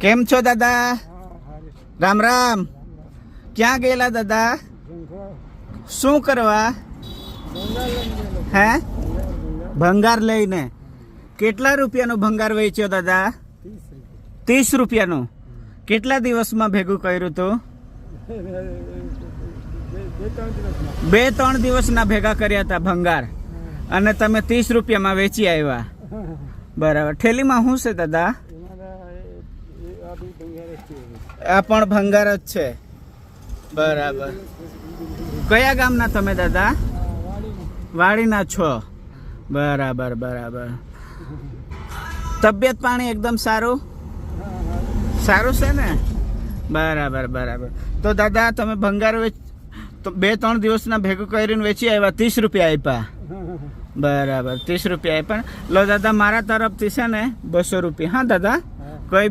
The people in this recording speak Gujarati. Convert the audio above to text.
કેમ છો દાદા? રામ રામ. ક્યાં ગયેલા દાદા? શું કરવા? હે? ભંગાર લઈને. કેટલા રૂપિયાનો ભંગાર વેચ્યો દાદા? 30 રૂપિયાનું. કેટલા દિવસમાં ભેગું કર્યું તું? 2-3 દિવસના ભેગા કર્યા હતા ભંગાર, અને તમે 30 રૂપિયામાં વેચી આવ્યા. બરાબર. ઠેલીમાં શું છે દાદા? આ પણ ભંગાર જ છે. બરાબર. કયા ગામના તમે દાદા? વાડીના છો. બરાબર બરાબર. તબિયત પાણી એકદમ સારું? સારું છે ને? બરાબર બરાબર. તો દાદા તમે ભંગાર તો 2-3 દિવસના ભેગું કરીને વેચી આવ્યા, 30 રૂપિયા આપ્યા. બરાબર, 30 રૂપિયા આપ્યા. લો દાદા, મારા તરફથી છે ને 200 રૂપિયા. હા દાદા.